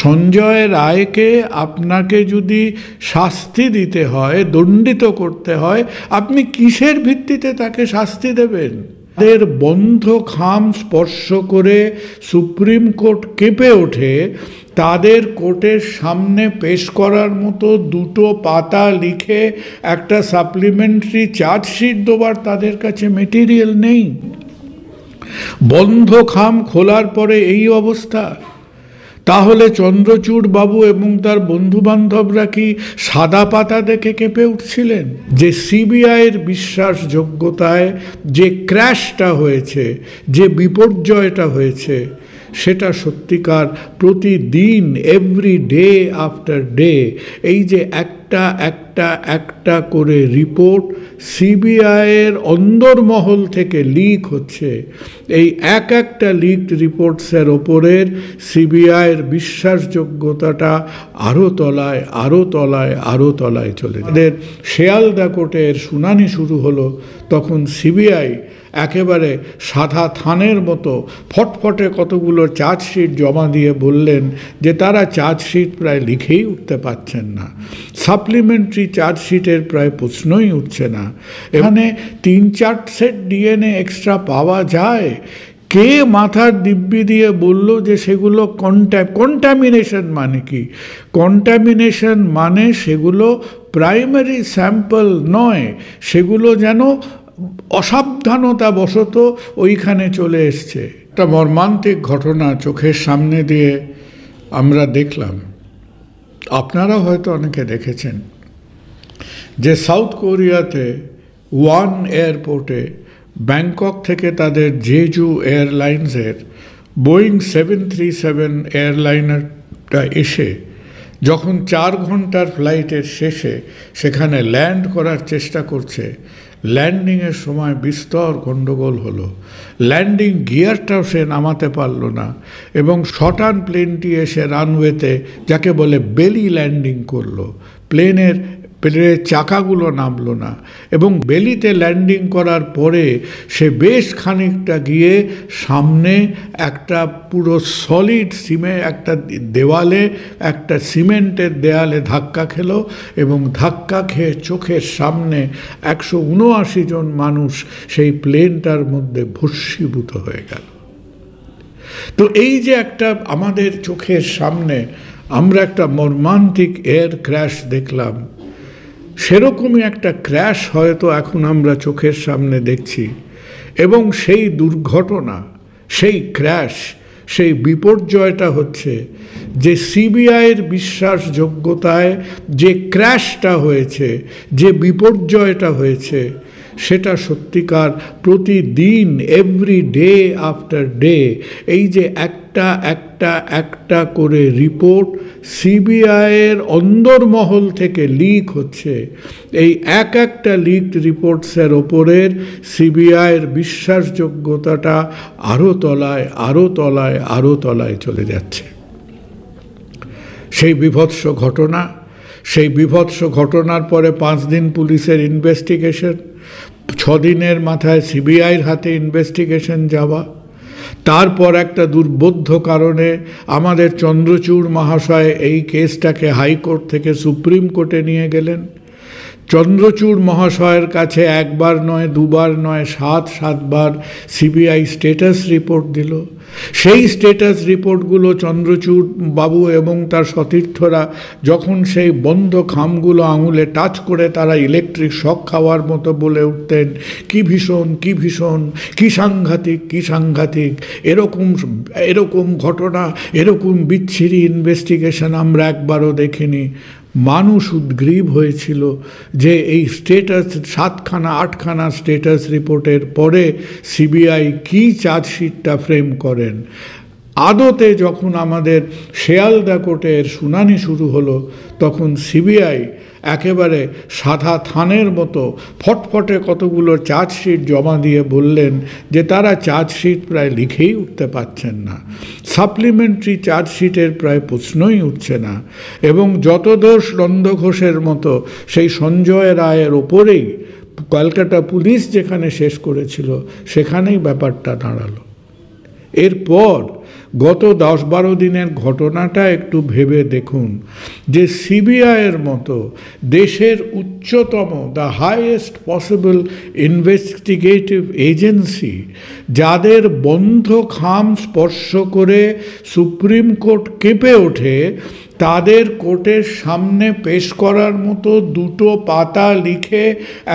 সঞ্জয় রায়কে আপনাকে যদি শাস্তি দিতে হয়, দণ্ডিত করতে হয়, আপনি কিসের ভিত্তিতে তাকে শাস্তি দেবেন? তাদের বন্ধ খাম স্পর্শ করে সুপ্রিম কোর্ট কেঁপে ওঠে। তাদের কোর্টের সামনে পেশ করার মতো দুটো পাতা লিখে একটা সাপ্লিমেন্টারি চার্জশিট দেওয়ার তাদের কাছে মেটেরিয়াল নেই। বন্ধ খাম খোলার পরে এই অবস্থা। তাহলে চন্দ্রচূড় বাবু এবং তার বন্ধু বান্ধবরা কি সাদা পাতা দেখে কেঁপে উঠছিলেন? যে সিবিআইয়ের বিশ্বাসযোগ্যতায় যে ক্র্যাশটা হয়েছে, যে বিপর্যয়টা হয়েছে, সেটা সত্যিকার প্রতিদিন এভরি ডে আফটার ডে এই যে একটা করে রিপোর্ট সিবিআইয়ের অন্দরমহল থেকে লিক হচ্ছে, এই একটা লিকড রিপোর্টসের ওপরের সিবিআইয়ের বিশ্বাসযোগ্যতাটা আরও তলায় চলে যায়। শিয়ালদা কোর্টের শুনানি শুরু হলো, তখন সিবিআই একেবারে সাদা থানের মতো ফটফটে কতগুলো চার্জশিট জমা দিয়ে বললেন যে তারা চার্জশিট প্রায় লিখেই উঠতে পারছেন না, সাপ্লিমেন্টারি চার্জশিটের প্রায় প্রশ্নই উঠছে না। এখানে 3-4 সেট ডিএনএ এক্সট্রা পাওয়া যায়। কে মাথার দিব্যি দিয়ে বলল যে সেগুলো কন্টামিনেশন? মানে কি কন্টামিনেশন? মানে সেগুলো প্রাইমারি স্যাম্পল নয়, সেগুলো যেন অসাবধানতা বশত ওইখানে চলে এসছে। একটা মর্মান্তিক ঘটনা চোখের সামনে দিয়ে আমরা দেখলাম, আপনারা হয়তো অনেকে দেখেছেন, যে সাউথ কোরিয়াতে ওয়ান এয়ারপোর্টে ব্যাংকক থেকে তাদের জেজু এয়ারলাইন্সের বোয়িং 737 এয়ারলাইনারটা এসে যখন 4 ঘন্টার ফ্লাইটের শেষে সেখানে ল্যান্ড করার চেষ্টা করছে, ল্যান্ডিংয়ের সময় বিস্তর গণ্ডগোল হলো। ল্যান্ডিং গিয়ারটাও সে নামাতে পারল না এবং শটান প্লেনটি এসে রানওয়েতে, যাকে বলে বেলি ল্যান্ডিং করলো। প্লেনের চাকাগুলো নামলো না এবং বেলিতে ল্যান্ডিং করার পরে সে বেশ খানিকটা গিয়ে সামনে একটা পুরো সলিড একটা দেওয়ালে, একটা সিমেন্টের দেয়ালে ধাক্কা খেলো এবং ধাক্কা খেয়ে চোখের সামনে 179 জন মানুষ সেই প্লেনটার মধ্যে ভস্মীভূত হয়ে গেল। তো এই যে একটা আমাদের চোখের সামনে আমরা একটা মর্মান্তিক এয়ার ক্র্যাশ দেখলাম, সেরকমই একটা ক্র্যাশ হয়তো এখন আমরা চোখের সামনে দেখছি। এবং সেই দুর্ঘটনা, সেই ক্র্যাশ, সেই বিপর্যয়টা হচ্ছে যে সিবিআইয়ের বিশ্বাসযোগ্যতায় যে ক্র্যাশটা হয়েছে, যে বিপর্যয়টা হয়েছে, সেটা সত্যিকার প্রতিদিন এভরি ডে আফটার ডে এই যে একটা করে রিপোর্ট সিবিআইয়ের অন্দরমহল থেকে লিক হচ্ছে, এই একটা লিকড রিপোর্টসের ওপরের সিবিআইয়ের বিশ্বাসযোগ্যতাটা আরও তলায় চলে যাচ্ছে। সেই বিভৎস ঘটনার পরে 5 দিন পুলিশের ইনভেস্টিগেশন, 6 দিনের মাথায় সিবিআইয়ের হাতে ইনভেস্টিগেশন যাওয়া, তারপর একটা দুর্বোধ্য কারণে আমাদের চন্দ্রচূড় মহাশয় এই কেসটাকে হাইকোর্ট থেকে সুপ্রিম কোর্টে নিয়ে গেলেন। চন্দ্রচূড় মহাশয়ের কাছে 1 বার নয় 2 বার নয় 7 বার সিবিআই স্ট্যাটাস রিপোর্ট দিল। সেই স্ট্যাটাস রিপোর্টগুলো চন্দ্রচূড় বাবু এবং তার সতীর্থরা যখন সেই বন্ধ খামগুলো আঙুলে টাচ করে তারা ইলেকট্রিক শক খাওয়ার মতো বলে উঠতেন, কি ভীষণ, কি সাংঘাতিক, এরকম ঘটনা, এরকম বিচ্ছিরি ইনভেস্টিগেশন আমরা একবারও দেখিনি। মানুষ উদ্গ্রীব হয়েছিল যে এই স্ট্যাটাস 7-8খানা স্ট্যাটাস রিপোর্টের পরে সিবিআই কি চার্জশিটটা ফ্রেম করেন। আদতে যখন আমাদের শিয়ালদা কোর্টের শুনানি শুরু হলো, তখন সিবিআই একেবারে সাদা থানের মতো ফটফটে কতগুলো চার্জশিট জমা দিয়ে বললেন যে তারা চার্জশিট প্রায় লিখেই উঠতে পারছেন না, সাপ্লিমেন্টারি চার্জশিটের প্রায় প্রশ্নই উঠছে না। এবং যত দোষ নন্দ ঘোষের মতো সেই সঞ্জয় রায়ের ওপরেই কলকাতা পুলিশ যেখানে শেষ করেছিল সেখানেই ব্যাপারটা দাঁড়ালো। এরপর গত 10-12 দিনের ঘটনাটা একটু ভেবে দেখুন যে সিবিআইয়ের মতো দেশের উচ্চতম the highest possible investigative agency, যাদের বন্ধ খাম স্পর্শ করে সুপ্রিম কোর্ট কেঁপে ওঠে, তাদের কোর্টের সামনে পেশ করার মতো 2 পাতা লিখে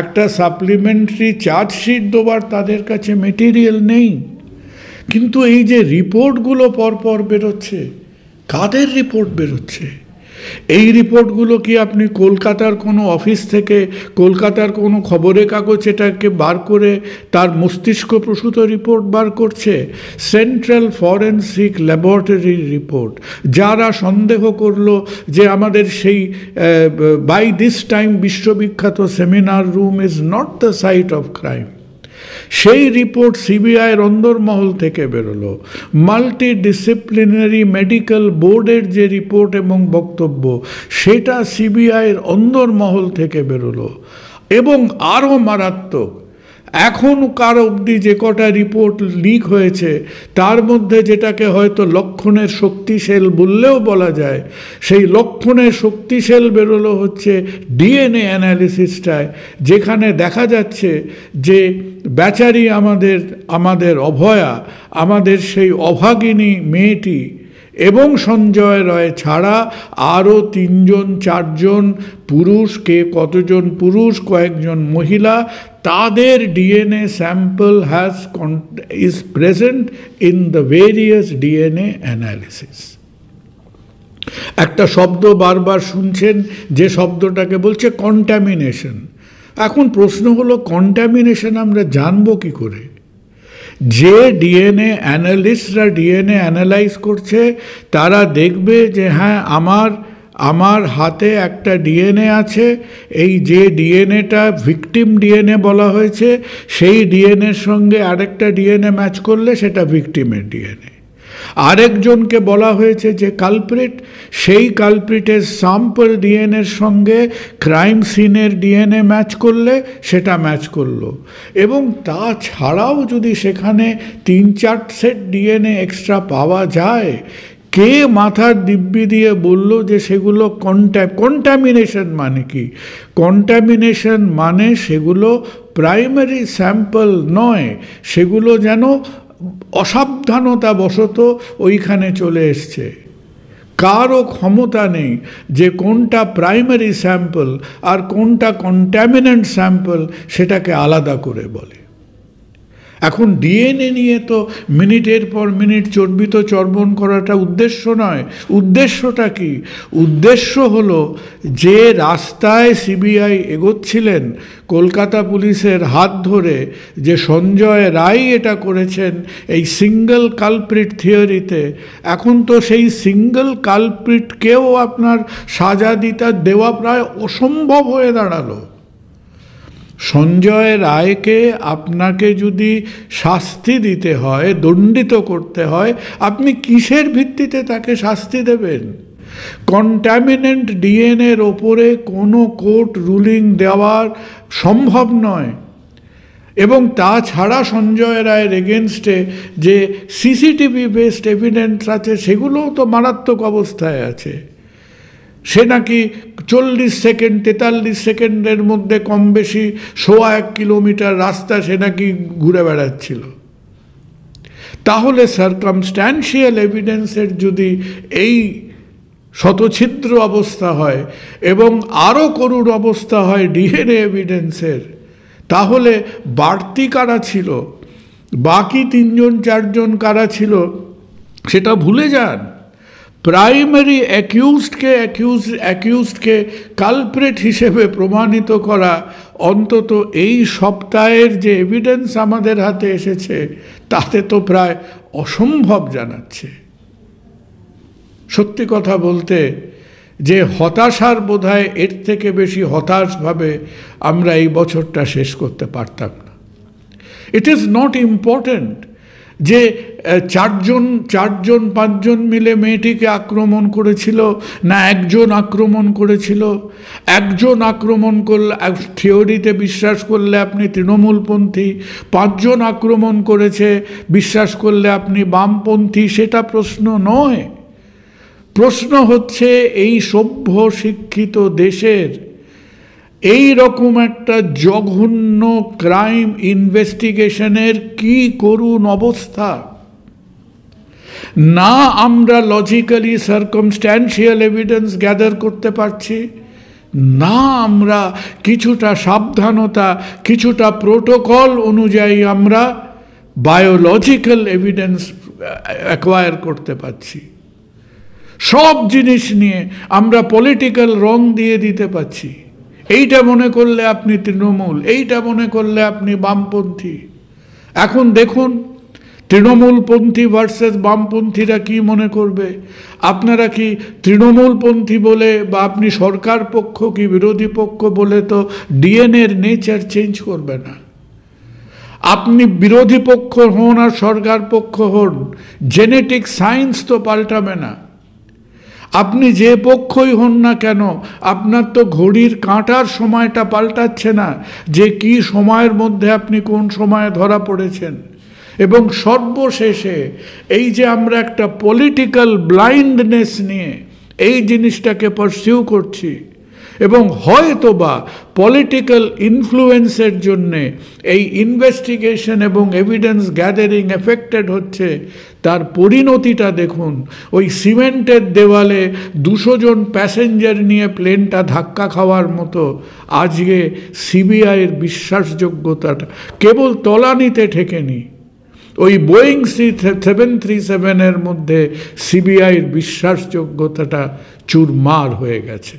একটা সাপ্লিমেন্টারি চার্জশিট দেওয়ার তাদের কাছে মেটেরিয়াল নেই। কিন্তু এই যে রিপোর্টগুলো পরপর বেরোচ্ছে, কাদের রিপোর্ট বেরোচ্ছে? এই রিপোর্টগুলো কি আপনি কলকাতার কোনো অফিস থেকে, কলকাতার কোনো খবরের কাগজ এটাকে বার করে তার মস্তিষ্ক প্রসূত রিপোর্ট বার করছে? সেন্ট্রাল ফরেন্সিক ল্যাবরেটরির রিপোর্ট। যারা সন্দেহ করলো যে আমাদের সেই বাই দিস টাইম বিশ্ববিখ্যাত seminar room is not the site of crime, সেই রিপোর্ট সিবিআইয়ের অন্দরমহল থেকে বেরোলো। মাল্টিডিসিপ্লিনারি মেডিকেল বোর্ডের যে রিপোর্ট এবং বক্তব্য, সেটা সিবিআইয়ের অন্দরমহল থেকে বেরোলো। এবং আরও মারাত্মক, এখন কার অবধি যে কটা রিপোর্ট লিক হয়েছে, তার মধ্যে যেটাকে হয়তো লক্ষণের শক্তিশাল বললেও বলা যায়, সেই লক্ষণের শক্তিশাল বেরোলো হচ্ছে ডিএনএ অ্যানালিসিসটায়, যেখানে দেখা যাচ্ছে যে বেচারি আমাদের অভয়া, আমাদের সেই অভাগিনী মেয়েটি এবং সঞ্জয় রায় ছাড়া আরও 3-4জন পুরুষ, কে কতজন পুরুষ, কয়েকজন মহিলা, তাদের DNA sample is present in the various DNA analysis. একটা শব্দ বারবার শুনছেন, যে শব্দটাকে বলছে কন্টামিনেশন। এখন প্রশ্ন হলো, কন্টামিনেশন আমরা জানবো কি করে? যে ডিএনএ অ্যানালিস্টরা ডিএনএ অ্যানালাইজ করছে, তারা দেখবে যে হ্যাঁ, আমার হাতে একটা ডিএনএ আছে, এই যে ডিএনএটা ভিকটিম ডিএনএ বলা হয়েছে, সেই ডিএনএর সঙ্গে আরেকটা ডিএনএ ম্যাচ করলে সেটা ভিকটিমের ডিএনএ। আরেকজনকে বলা হয়েছে যে কালপ্রিট, সেই কালপ্রিটের স্যাম্পল ডিএনএর সঙ্গে ক্রাইম সিনের ডিএনএ ম্যাচ করলে সেটা ম্যাচ করলো। এবং তাছাড়াও যদি সেখানে 3-4 সেট ডিএনএ এক্সট্রা পাওয়া যায়, কে মাথার দিব্যি দিয়ে বলল যে সেগুলো কন্টামিনেশন? মানে কি কন্টামিনেশন? মানে সেগুলো প্রাইমারি স্যাম্পল নয়, সেগুলো যেন অসাবধানতা বশত ওইখানে চলে এসছে। কারও ক্ষমতা নেই যে কোনটা প্রাইমারি স্যাম্পল আর কোনটা কন্ট্যামিনেন্ট স্যাম্পল সেটাকে আলাদা করে বলে। এখন ডিএনএ নিয়ে তো মিনিটের পর মিনিট চর্বিত চর্বণ করাটা উদ্দেশ্য নয়। উদ্দেশ্যটা কি? উদ্দেশ্য হলো যে রাস্তায় সিবিআই এগোচ্ছিলেন কলকাতা পুলিশের হাত ধরে, যে সঞ্জয় রায় এটা করেছেন এই সিঙ্গল কালপ্রিট থিওরিতে, এখন তো সেই সিঙ্গল কালপ্রিটকেও আপনার সাজা দেওয়া প্রায় অসম্ভব হয়ে দাঁড়ালো। সঞ্জয় রায়কে আপনাকে যদি শাস্তি দিতে হয়, দণ্ডিত করতে হয়, আপনি কিসের ভিত্তিতে তাকে শাস্তি দেবেন? কন্ট্যামিনেন্ট ডিএনএর ওপরে কোনো কোর্ট রুলিং দেওয়ার সম্ভব নয়। এবং তাছাড়া সঞ্জয় রায়ের এগেনস্টে যে সিসিটিভি বেসড এভিডেন্স আছে, সেগুলোও তো মারাত্মক অবস্থায় আছে। সে নাকি 40 সেকেন্ড 43 সেকেন্ডের মধ্যে কম বেশি 1.25 কিলোমিটার রাস্তা সে নাকি ঘুরে বেড়াচ্ছিল। তাহলে সার্কামস্ট্যান্সিয়াল এভিডেন্সের যদি এই শতছিদ্র অবস্থা হয় এবং আরও করুণ অবস্থা হয় ডিএনএ এভিডেন্সের, তাহলে বাড়তি কারা ছিল, বাকি 3-4জন কারা ছিল সেটা ভুলে যান। প্রাইমারি অ্যাকিউজডকে কালপ্রিট হিসেবে প্রমাণিত করা অন্তত এই সপ্তাহের যে এভিডেন্স আমাদের হাতে এসেছে তাতে তো প্রায় অসম্ভব জানাচ্ছে। সত্যি কথা বলতে যে হতাশার বোধহয় এর থেকে বেশি হতাশভাবে আমরা এই বছরটা শেষ করতে পারতাম না। ইট ইজ নট ইম্পর্ট্যান্ট যে চারজন পাঁচজন মিলে মেয়েটিকে আক্রমণ করেছিল, না একজন আক্রমণ করেছিল? একজন আক্রমণ করলে থিওরিতে বিশ্বাস করলে আপনি তৃণমূলপন্থী, পাঁচজন আক্রমণ করেছে বিশ্বাস করলে আপনি বামপন্থী, সেটা প্রশ্ন নয়। প্রশ্ন হচ্ছে এই সভ্য শিক্ষিত দেশের এই রকম একটা জঘন্য ক্রাইম ইনভেস্টিগেশনের কি করুণ অবস্থা। না আমরা লজিক্যালি সার্কামস্ট্যান্সিয়াল এভিডেন্স গ্যাদার করতে পারছি, না আমরা কিছুটা সাবধানতা, কিছুটা প্রোটোকল অনুযায়ী আমরা বায়োলজিক্যাল এভিডেন্স অ্যাকোয়ার করতে পারছি। সব জিনিস নিয়ে আমরা পলিটিক্যাল রং দিয়ে দিতে পারছি। এইটা মনে করলে আপনি তৃণমূল, এইটা মনে করলে আপনি বামপন্থী। এখন দেখুন তৃণমূলপন্থী ভার্সেস বামপন্থীরা কি মনে করবে। আপনারা কি তৃণমূলপন্থী বলে বা আপনি সরকার পক্ষ কি বিরোধী পক্ষ বলে তো ডিএনএর নেচার চেঞ্জ করবে না। আপনি বিরোধী পক্ষ হন আর সরকার পক্ষ হন, জেনেটিক সায়েন্স তো পাল্টাবে না। আপনি যে পক্ষই হন না কেন, আপনার তো ঘড়ির কাঁটার সময়টা পাল্টাচ্ছে না, যে কি সময়ের মধ্যে আপনি কোন সময়ে ধরা পড়েছেন। এবং সর্বশেষে এই যে আমরা একটা পলিটিক্যাল ব্লাইন্ডনেস নিয়ে এই জিনিসটাকে পারসিউ করছি, এবং হয়তোবা পলিটিক্যাল ইনফ্লুয়েন্সের জন্যে এই ইনভেস্টিগেশন এবং এভিডেন্স গ্যাদারিং এফেক্টেড হচ্ছে, তার পরিণতিটা দেখুন। ওই সিমেন্টের দেওয়ালে 200 জন প্যাসেঞ্জার নিয়ে প্লেনটা ধাক্কা খাওয়ার মতো আজকে সিবিআইয়ের বিশ্বাসযোগ্যতাটা কেবল তলানিতে ঠেকেনি, ওই বোয়িং 737-এর মধ্যে সিবিআইয়ের বিশ্বাসযোগ্যতাটা চুরমার হয়ে গেছে।